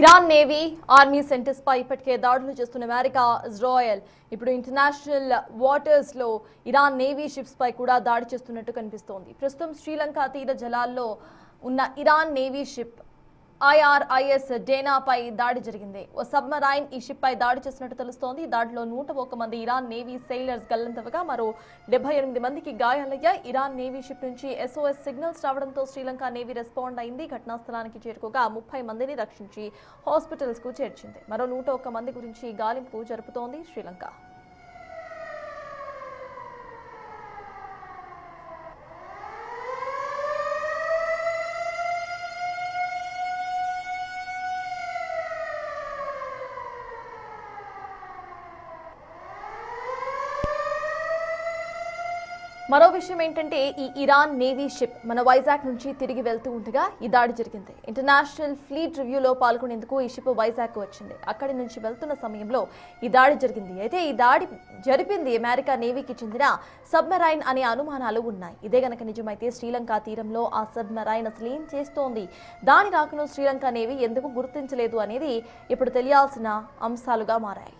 Iran navy army centres పై ఇప్పటికే దాడులు చేస్తున్న అమెరికా ఇజ్రాయెల్ ఇప్పుడు ఇంటర్నేషనల్ వాటర్స్ లో ఇరాన్ నేవీ షిప్స్ పై కూడా దాడి చేస్తున్నట్టు కనిపిస్తోంది. ప్రస్తుతం శ్రీలంక తీర జలాల్లో ఉన్న ఇరాన్ నేవీ షిప్ ఐఆర్ఐఎస్ డేనాపై దాడి జరిగింది. ఓ సబ్మరైన్ ఈ షిప్ పై దాడి చేసినట్టు తెలుస్తోంది. దాడిలో 101 మంది ఇరాన్ నేవీ సెయిలర్స్ గల్లంతవగా మరో 78 మందికి గాయాలయ్యాయి. ఇరాన్ నేవీ షిప్ నుంచి SOS సిగ్నల్స్ రావడంతో శ్రీలంక నేవీ రెస్పాండ్ అయింది. ఘటనా స్థలానికి చేరుకోగా 30 మందిని రక్షించి హాస్పిటల్స్ కు చేర్చింది. మరో 101 మంది గురించి గాలింపు జరుపుతోంది శ్రీలంక. మరో విషయం ఏంటంటే ఈ ఇరాన్ నేవీ షిప్ మన వైజాగ్ నుంచి తిరిగి వెళ్తూ ఉండగా ఈ దాడి జరిగింది. ఇంటర్నేషనల్ ఫ్లీట్ రివ్యూలో పాల్గొనేందుకు ఈ షిప్ వైజాగ్ వచ్చింది. అక్కడి నుంచి వెళ్తున్న సమయంలో ఈ దాడి జరిగింది. అయితే ఈ దాడి జరిపింది అమెరికా నేవీకి చెందిన సబ్మెరైన్ అనే అనుమానాలు ఉన్నాయి. ఇదే గనక నిజమైతే శ్రీలంక తీరంలో ఆ సబ్మెరైన్ అసలు ఏం చేస్తోంది, దాని రాకను శ్రీలంక నేవీ ఎందుకు గుర్తించలేదు అనేది ఇప్పుడు తెలియాల్సిన అంశాలుగా మారాయి.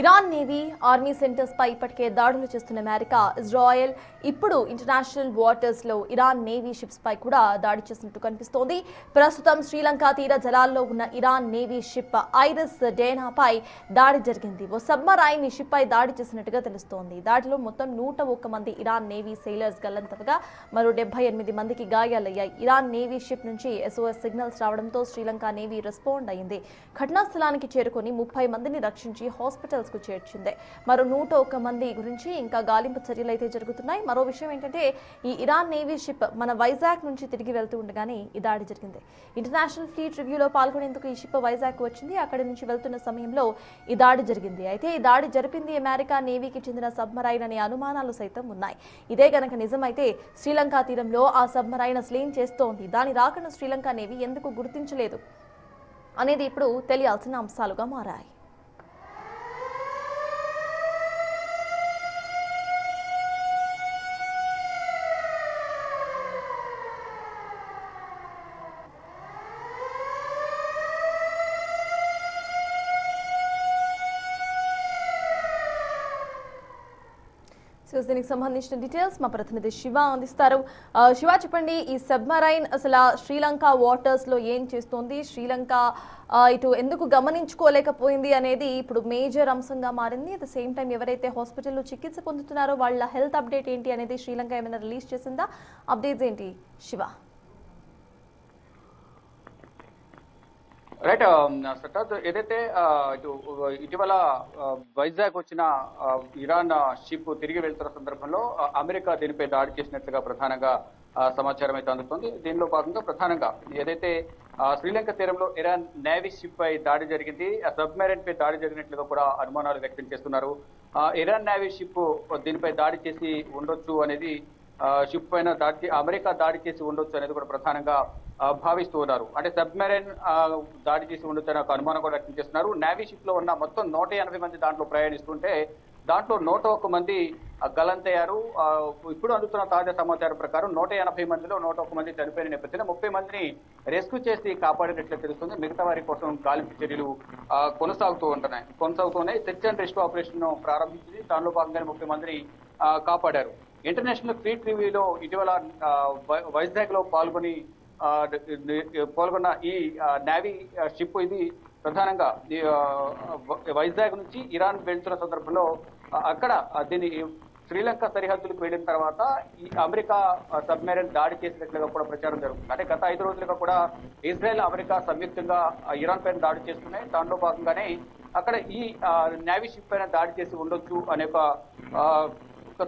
ఇరాన్ నేవీ ఆర్మీ సెంటర్స్ పై ఇప్పటికే దాడులు చేస్తున్న అమెరికా ఇజ్రాయెల్ ఇప్పుడు ఇంటర్నేషనల్ వాటర్స్ లో ఇరాన్ నేవీ షిప్స్ పై కూడా దాడి చేసినట్టు కనిపిస్తోంది. ప్రస్తుతం శ్రీలంక తీర జలాల్లో ఉన్న ఇరాన్ నేవీ షిప్ ఐరిస్ డేనాపై దాడి జరిగింది. ఓ సబ్మరైన్ ఈ షిప్ పై దాడి చేసినట్టుగా తెలుస్తోంది. దాడిలో మొత్తం 101 మంది ఇరాన్ నేవీ సెయిలర్స్ గల్లంతవగా మరో 78 మందికి గాయాలయ్యాయి. ఇరాన్ నేవీ షిప్ నుంచి SOS సిగ్నల్స్ రావడంతో శ్రీలంక నేవీ రెస్పాండ్ అయింది. ఘటనా స్థలానికి చేరుకొని 30 మందిని రక్షించి హాస్పిటల్ కు చేర్చింది. మరో 101 మంది గురించి ఇంకా గాలింపు చర్యలు అయితే జరుగుతున్నాయి. మరో విషయం ఏంటంటే ఈ ఇరాన్ నేవీ షిప్ మన వైజాగ్ నుంచి తిరిగి వెళ్తూ ఉండగానే ఈ దాడి జరిగింది. ఇంటర్నేషనల్ ఫ్లీట్ రివ్యూలో పాల్గొనేందుకు ఈ షిప్ వైజాగ్ వచ్చింది. అక్కడి నుంచి వెళ్తున్న సమయంలో ఈ దాడి జరిగింది. అయితే ఈ దాడి జరిపింది అమెరికా నేవీకి చెందిన సబ్మరైన్ అనే అనుమానాలు సైతం ఉన్నాయి. ఇదే గనక నిజమైతే శ్రీలంక తీరంలో ఆ సబ్మరైన్ అసలు ఏం చేస్తోంది, దాని రాకను శ్రీలంక నేవీ ఎందుకు గుర్తించలేదు అనేది ఇప్పుడు తెలియాల్సిన అంశాలుగా మారాయి. దీనికి సంబంధించిన డీటెయిల్స్ మా ప్రతినిధి శివ అందిస్తారు. శివ, చెప్పండి, ఈ సబ్మరైన్ అసలు శ్రీలంక వాటర్స్ లో ఏం చేస్తోంది, శ్రీలంక ఇటు ఎందుకు గమనించుకోలేకపోయింది అనేది ఇప్పుడు మేజర్ అంశంగా మారింది. అట్ ద సేమ్ టైం ఎవరైతే హాస్పిటల్లో చికిత్స పొందుతున్నారో వాళ్ళ హెల్త్ అప్డేట్ ఏంటి అనేది శ్రీలంక ఏమైనా రిలీజ్ చేసిందా? అప్డేట్స్ ఏంటి శివ? రైట్ సటాత్, ఏదైతే ఇటీవల వైజాగ్ వచ్చిన ఇరాన్ షిప్ తిరిగి వెళ్తున్న సందర్భంలో అమెరికా దీనిపై దాడి చేసినట్లుగా ప్రధానంగా సమాచారం అయితే అందుతుంది. దీనిలో భాగంగా ప్రధానంగా ఏదైతే శ్రీలంక తీరంలో ఇరాన్ నేవీ షిప్ పై దాడి జరిగింది, సబ్మెరైన్ పై దాడి జరిగినట్లుగా కూడా అనుమానాలు వ్యక్తం చేస్తున్నారు. ఇరాన్ నేవీ షిప్ దీనిపై దాడి చేసి ఉండొచ్చు అనేది, షిప్ పైన అమెరికా దాడి చేసి ఉండొచ్చు అనేది కూడా ప్రధానంగా భావిస్తూ ఉన్నారు. అంటే సబ్మెరైన్ దాడి చేసి ఉండొచ్చు అనే ఒక అనుమానం కూడా వ్యక్తం చేస్తున్నారు. నేవీ షిప్ లో ఉన్న మొత్తం 180 మంది దాంట్లో ప్రయాణిస్తుంటే దాంట్లో 101 మంది గల్లంతయ్యారు. ఇప్పుడు అందుతున్న తాజా సమాచారం ప్రకారం 180 మందిలో 101 మంది చనిపోయిన నేపథ్యంలో 30 మందిని రెస్క్యూ చేసి కాపాడినట్లు తెలుస్తుంది. మిగతా వారి కోసం గాలింపు చర్యలు కొనసాగుతున్నాయి. సెర్చ్ అండ్ రెస్క్యూ ఆపరేషన్ ప్రారంభించింది. దానిలో భాగంగానే 30 మందిని కాపాడారు. ఇంటర్నేషనల్ ఫ్లీట్ రివ్యూలో ఇటీవల వైజాగ్ లో పాల్గొన్న ఈ నేవీ షిప్ ఇది ప్రధానంగా వైజాగ్ నుంచి ఇరాన్ వెళ్తున్న సందర్భంలో అక్కడ దీని శ్రీలంక సరిహద్దులకు వెళ్ళిన తర్వాత ఈ అమెరికా సబ్మెరైన్ దాడి చేసినట్లుగా కూడా ప్రచారం జరుగుతుంది. అంటే గత 5 రోజులుగా కూడా ఇజ్రాయెల్, అమెరికా సంయుక్తంగా ఇరాన్ పైన దాడి చేస్తున్నాయి. దానిలో భాగంగానే అక్కడ ఈ నేవీ షిప్ పైన దాడి చేసి ఉండొచ్చు అనే ఒక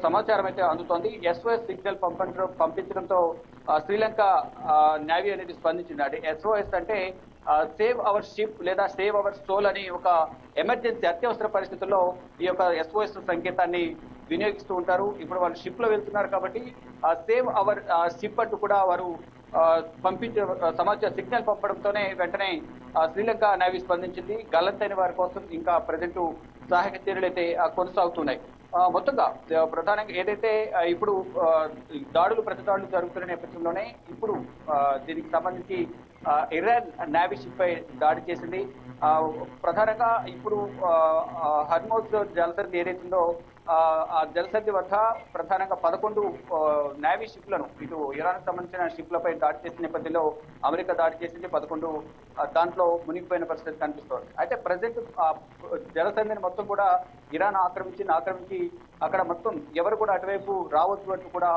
సమాచారం అయితే అందుతోంది. SOS సిగ్నల్ పంపించడంతో శ్రీలంక నేవీ అనేది స్పందించింది. అంటే SOS అంటే సేవ్ అవర్ షిప్ లేదా సేవ్ అవర్ సోల్ అని ఒక ఎమర్జెన్సీ అత్యవసర పరిస్థితుల్లో ఈ యొక్క SOS సంకేతాన్ని వినియోగిస్తూ ఉంటారు. ఇప్పుడు వాళ్ళు షిప్ లో వెళ్తున్నారు కాబట్టి ఆ సేవ్ అవర్ షిప్ అంటూ కూడా వారు పంపించే సమాచార సిగ్నల్ పంపడంతోనే వెంటనే శ్రీలంక నేవీ స్పందించింది. గల్లంతైన వారి కోసం ఇంకా ప్రజెంట్ సహాయక చర్యలు అయితే కొనసాగుతున్నాయి. మొత్తంగా ప్రధానంగా ఏదైతే ఇప్పుడు దాడులు ప్రతిదాడులు జరుగుతున్న నేపథ్యంలోనే ఇప్పుడు దీనికి సంబంధించి ఇరాన్ నేవీ షిప్ పై దాడి చేసింది. ప్రధానంగా ఇప్పుడు హర్మోజ్ జలసంధి ఏదైతుందో ఆ జలసంధి వద్ద ప్రధానంగా 11 నేవీ షిప్లను ఇటు ఇరాన్ సంబంధించిన షిప్లపై దాడి చేసిన నేపథ్యంలో అమెరికా దాడి చేసింది. 11 దాంట్లో మునిగిపోయిన పరిస్థితి కనిపిస్తోంది. అయితే ప్రజెంట్ జలసంధిని మొత్తం కూడా ఇరాన్ ఆక్రమించి అక్కడ మొత్తం ఎవరు కూడా అటువైపు రావద్దు అంటూ కూడా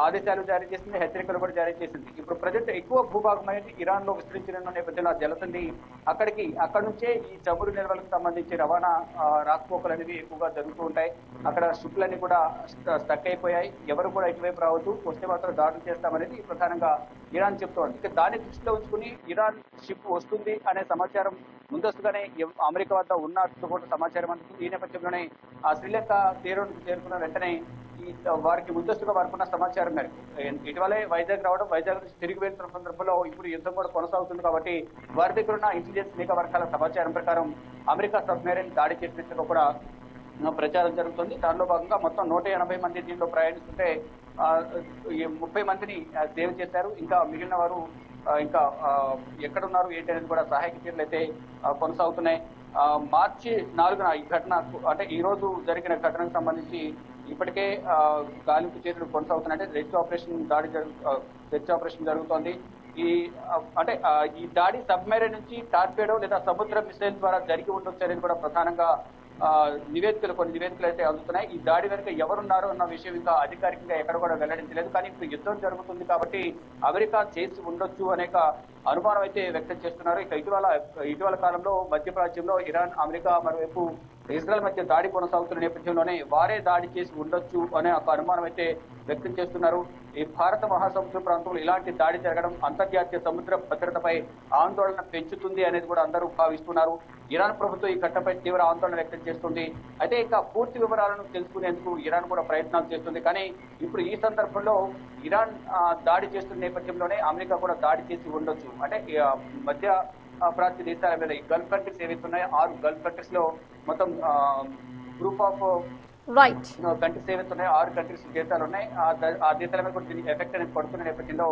ఆదేశాలు జారీ చేసింది, హెచ్చరికలు కూడా జారీ చేసింది. ఇప్పుడు ప్రజెంట్ ఎక్కువ భూభాగం అనేది ఇరాన్ లో విస్తరించిన నేపథ్యంలో జలసంధి అక్కడ నుంచే ఈ చమురు నిల్వలకు సంబంధించి రవాణా రాకపోకలు అనేవి ఎక్కువగా జరుగుతూ ఉంటాయి. అక్కడ షిప్లన్నీ కూడా స్టక్ అయిపోయాయి. ఎవరు కూడా ఇటువైపు రావద్దు, వస్తే మాత్రం దాడులు చేస్తామనేది ప్రధానంగా ఇరాన్ చెప్తోంది. ఇక దాన్ని దృష్టిలో ఉంచుకుని ఇరాన్ షిప్ వస్తుంది అనే సమాచారం ముందస్తుగానే అమెరికా వద్ద ఉన్నట్టు కూడా సమాచారం అందుతుంది. ఈ నేపథ్యంలోనే శ్రీలంక తీరానికి చేరుకున్న వెంటనే వారికి ముందస్తుగా వారుకున్న సమాచారం మేరకు ఇటీవలే వైజాగ్ రావడం, వైజాగ్ నుంచి తిరిగి వెళ్తున్న సందర్భంలో ఇప్పుడు యుద్ధం కూడా కొనసాగుతుంది కాబట్టి వారి దగ్గర ఉన్న ఇంటెలిజెన్స్ నిఘా వర్గాల సమాచారం ప్రకారం అమెరికా సబ్మెరైన్ దాడి చేసినట్టుగా కూడా ప్రచారం జరుగుతుంది. దానిలో భాగంగా మొత్తం 180 మంది దీనిలో ప్రయాణిస్తుంటే 30 మందిని సేవ్ చేశారు. ఇంకా మిగిలిన వారు ఇంకా ఎక్కడున్నారు ఏంటి అనేది కూడా సహాయక చర్యలు అయితే కొనసాగుతున్నాయి. మార్చి 4న ఈ ఘటన అంటే ఈ రోజు జరిగిన ఘటనకు సంబంధించి ఇప్పటికే గాలింపు చర్యలు కొనసాగుతున్నాయి. అంటే రెస్క్యూ ఆపరేషన్ జరుగుతోంది. ఈ దాడి సబ్మెరైన్ నుంచి టార్పేడో లేదా సముద్ర మిసైల్ ద్వారా జరిగి ఉండొచ్చు అనేది కూడా ప్రధానంగా కొన్ని నివేదికలు అయితే అందుతున్నాయి. ఈ దాడి వెనుక ఎవరున్నారో అన్న విషయం ఇంకా అధికారికంగా ఎక్కడ కూడా వెల్లడించలేదు. కానీ ఇప్పుడు యుద్ధం జరుగుతుంది కాబట్టి అమెరికా చేసి ఉండొచ్చు అనేక అనుమానం అయితే వ్యక్తం చేస్తున్నారు. ఇక ఇటీవల కాలంలో మధ్యప్రాచ్యంలో ఇరాన్, అమెరికా మరోవైపు ఇజ్రాయెల్ మధ్య దాడి కొనసాగుతున్న నేపథ్యంలోనే వారే దాడి చేసి ఉండొచ్చు అనే ఒక అనుమానం అయితే వ్యక్తం చేస్తున్నారు. ఈ భారత మహాసముద్ర ప్రాంతంలో ఇలాంటి దాడి జరగడం అంతర్జాతీయ సముద్ర భద్రతపై ఆందోళన పెంచుతుంది అనేది కూడా అందరూ భావిస్తున్నారు. ఇరాన్ ప్రభుత్వం ఈ ఘటనపై తీవ్ర ఆందోళన వ్యక్తం చేస్తుంది. అయితే ఇక పూర్తి వివరాలను తెలుసుకునేందుకు ఇరాన్ కూడా ప్రయత్నాలు చేస్తుంది. కానీ ఇప్పుడు ఈ సందర్భంలో ఇరాన్ దాడి చేస్తున్న నేపథ్యంలోనే అమెరికా కూడా దాడి చేసి ఉండొచ్చు. అంటే మధ్య ప్రాంతీయ దేశాల మీద ఈ గల్ఫ్ కంట్రీస్ ఏవైతే ఉన్నాయో 6 గల్ఫ్ కంట్రీస్ లో మొత్తం గ్రూప్ ఆఫ్ కంట్రీస్ ఏవైతే ఉన్నాయో 6 కంట్రీస్ దేశాలు ఉన్నాయి. ఆ దేశాల మీద కూడా దీని ఎఫెక్ట్ అనేది పడుతున్న నేపథ్యంలో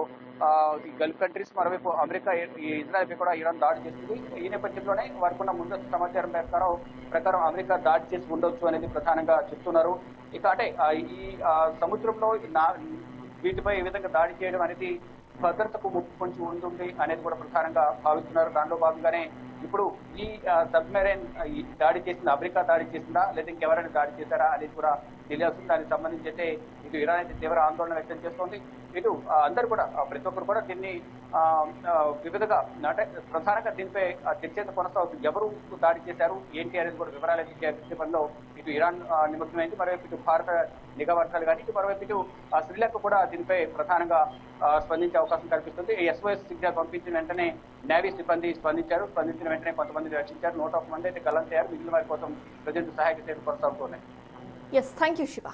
ఈ గల్ఫ్ కంట్రీస్ మరోవైపు అమెరికా ఇజ్రాయెల్ పై కూడా ఇరాన్ దాడి చేస్తుంది. ఈ నేపథ్యంలోనే వారికి ఉన్న ముందస్తు సమాచారం ప్రకారం అమెరికా దాడి చేసి ఉండొచ్చు అనేది ప్రధానంగా చెప్తున్నారు. ఇక అంటే ఈ సముద్రంలో వీటిపై ఏ విధంగా దాడి చేయడం అనేది భద్రతకు ముప్పు కొంచెం ఉంటుంది అనేది కూడా ప్రధానంగా భావిస్తున్నారు. దానిలో భాగంగానే ఇప్పుడు ఈ సబ్మెరైన్ దాడి చేసిందా, అమెరికా దాడి చేసిందా లేదా ఇంకెవరైనా దాడి చేశారా అనేది కూడా తెలియాల్సింది. దానికి సంబంధించి అయితే ఇటు ఇరాన్ అయితే తీవ్ర ఆందోళన వ్యక్తం చేస్తోంది. ఇటు అందరూ కూడా ప్రతి ఒక్కరు కూడా దీన్ని వివిధగా అంటే ప్రధానంగా దీనిపై చర్చ కొనసాగుతుంది. ఎవరు దాడి చేశారు ఏంటి అనేది కూడా వివరాలు అయితే పనిలో ఇటు ఇరాన్ నిమగ్నమైంది. మరోవైపు ఇటు భారత నిఘా వర్గాలు కానీ ఇటు మరోవైపు ఇటు శ్రీలంక కూడా దీనిపై ప్రధానంగా స్పందించే అవకాశం కల్పిస్తుంది. SOS సిగ్నల్ పంపించిన వెంటనే నేవీ సిబ్బంది స్పందించిన వెంటనే కొంతమంది రక్షించారు. 101 మంది అయితే గల్లంతయ్యారు. మిగిలిన వారి కోసం ప్రజెంట్ సహాయక చర్యలు కొనసాగుతున్నాయి. Yes, thank you, Shiva.